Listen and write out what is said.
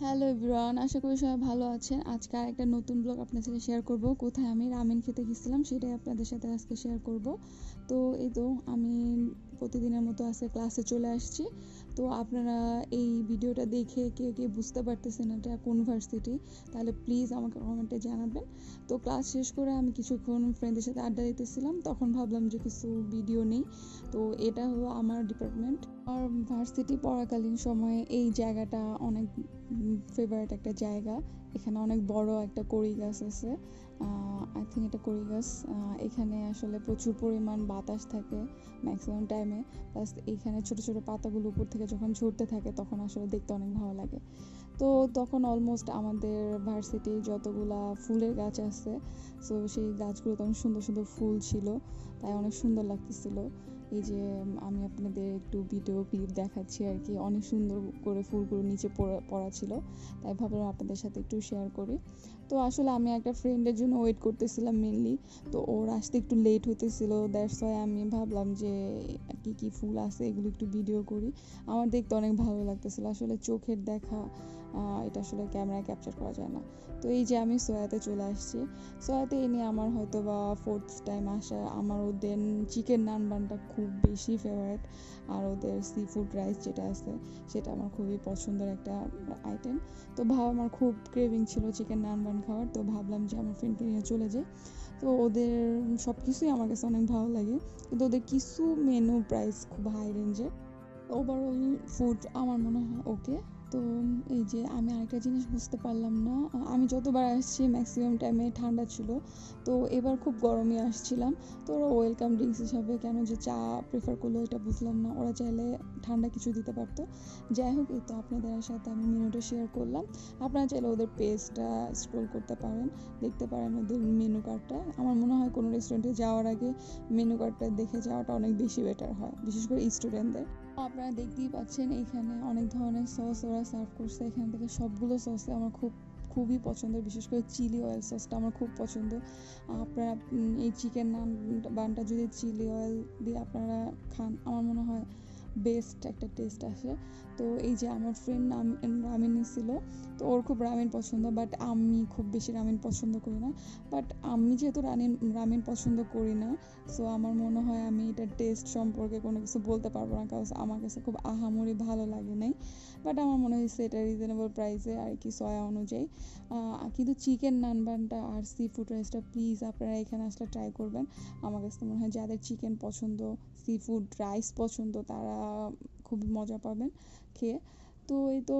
Hello everyone, আশা করি সবাই ভালো আছেন। আজকে আরেকটা নতুন ব্লগ আপনাদের সাথে শেয়ার করব। কোথায় আমি রামেন খেতে গেছিলাম সেটাই আপনাদের সাথে আজকে শেয়ার করব। তো এই তো আমি প্রতিদিনের মতো আজকে ক্লাসে চলে আসছি। তো আপনারা এই ভিডিওটা দেখে কে কে বুঝতে পারতেছেন এটা কোন ভার্সিটি, তাহলে প্লিজ আমাকে কমেন্টে জানাবেন। তো ক্লাস শেষ করে আমি কিছুক্ষণ ফ্রেন্ডের সাথে আড্ডা দিতেছিলাম, তখন ভাবলাম যে কিছু ভিডিও নেই। তো এটা হলো আমার ডিপার্টমেন্ট। আমার ভার্সিটি পড়াকালীন সময়ে এই জায়গাটা অনেক ফেভারিট একটা জায়গা। এখানে অনেক বড় একটা কড়ই গাছ আছে, আই থিঙ্ক এটা কড়ই গাছ। এখানে আসলে প্রচুর পরিমাণ বাতাস থাকে ম্যাক্সিমাম টাইমে, প্লাস এইখানে ছোট ছোট পাতাগুলো উপর থেকে যখন ঝরতে থাকে তখন আসলে দেখতে অনেক ভালো লাগে। তো তখন অলমোস্ট আমাদের ভার্সিটি যতগুলা ফুলের গাছ আছে, সো সেই গাছগুলো তখন সুন্দর সুন্দর ফুল ছিল, তাই অনেক সুন্দর লাগতেছিল। এই যে আমি আপনাদের একটু ভিডিও ক্লিপ দেখাচ্ছি আর কি, অনেক সুন্দর করে ফুলগুলো নিচে পড়া ছিল, তাই ভাবলাম আপনাদের সাথে একটু শেয়ার করি। তো আসলে আমি একটা ফ্রেন্ডের জন্য ওয়েট করতেছিলাম মেনলি, তো ওর আসতে একটু লেট হতেছিল, দ্যাটস ওয়াই আমি ভাবলাম যে কী কী ফুল আছে এগুলো একটু ভিডিও করি। আমার দেখতে অনেক ভালো লাগতেছিল, আসলে চোখের দেখা এটা আসলে ক্যামেরায় ক্যাপচার করা যায় না। তো এই যে আমি সোয়াতে চলে আসছি। সোয়াতে এনে আমার হয়তো বা ফোর্থ টাইম আসা। আমার ওদের চিকেন নান বানটা খুব বেশি ফেভারিট, আর ওদের সি ফুড রাইস যেটা আছে সেটা আমার খুবই পছন্দের একটা আইটেম। তো আমার খুব ক্রেভিং ছিল চিকেন নান বান খাওয়ার, তো ভাবলাম যে আমার ফ্রেন্ডকে নিয়ে চলে যাই। তো ওদের সব কিছুই আমার কাছে অনেক ভালো লাগে, কিন্তু ওদের কিছু মেনু প্রাইস খুব হাই রেঞ্জে। ওভারঅল ফুড আমার মনে হয় ওকে। তো এই যে আমি আরেকটা জিনিস বুঝতে পারলাম না, আমি যতবার আসছি ম্যাক্সিমাম টাইমে ঠান্ডা ছিল, তো এবার খুব গরমে আসছিলাম। তো ওরা ওয়েলকাম ড্রিঙ্কস হিসাবে কেন যে চা প্রেফার করলো এটা বুঝলাম না, ওরা চাইলে ঠান্ডা কিছু দিতে পারতো। যাই হোক, এই তো আপনাদের সাথে আমি মেনুটা শেয়ার করলাম। আপনারা চাইলে ওদের পেজটা স্ক্রল করতে পারেন, দেখতে পারেন ওদের মেনু কার্ডটা। আমার মনে হয় কোনো রেস্টুরেন্টে যাওয়ার আগে মেনু কার্ডটা দেখে যাওয়াটা অনেক বেশি বেটার হয়, বিশেষ করে স্টুডেন্টদের। আপনারা দেখতেই পাচ্ছেন এখানে অনেক ধরনের সস ওরা সার্ভ করছে। এখান থেকে সবগুলো সসে আমার খুবই পছন্দের, বিশেষ করে চিলি অয়েল সসটা আমার খুব পছন্দ। আপনারা এই চিকেন নান বানটা যদি চিলি অয়েল দিয়ে আপনারা খান, আমার মনে হয় বেস্ট একটা টেস্ট আসে। তো এই যে আমার ফ্রেন্ড রামিন ছিল, তো ওর খুব রামিন পছন্দ, বাট আমি খুব বেশি রামিন পছন্দ করি না। বাট আমি যেহেতু রামিন পছন্দ করি না, সো আমার মনে হয় আমি এটার টেস্ট সম্পর্কে কোনো কিছু বলতে পারবো না, কারণ আমার কাছে খুব আহামরি ভালো লাগে নাই। বাট আমার মনে হয়েছে এটা রিজনেবল প্রাইসে আর কি, সয়া অনুযায়ী। কিন্তু চিকেন নানবানটা আর সি ফুড রাইসটা প্লিজ আপনারা এখানে আসলে ট্রাই করবেন। আমার কাছে মনে হয় যাদের চিকেন পছন্দ, সি ফুড রাইস পছন্দ, তারা খুব মজা পাবেন খেয়ে। তো এই তো